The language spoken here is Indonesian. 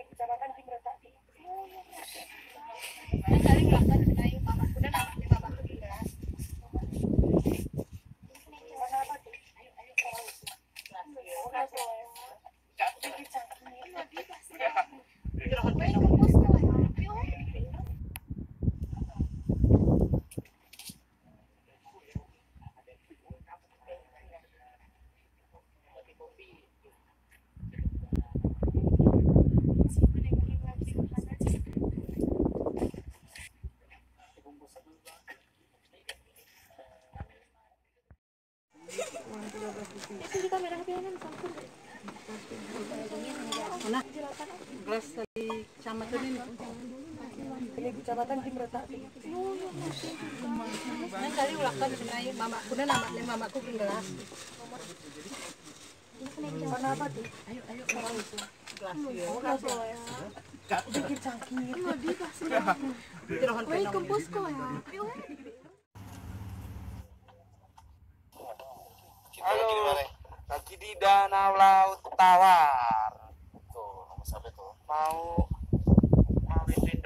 Kecamatan Jimbratapi. Kali belakang naik mama udah namanya mamaku di kelas. Mana apa tuh? Kelas di kecamatan ini. Kecamatan Jimbratapi. Kali belakang naik mamaku udah namanya mamaku di kelas. Mana apa tuh? Bikin sakit. Kampus kok ya. Halo, lagi di danau laut tawar. Tuh, nomor siapa tuh? Mau bikin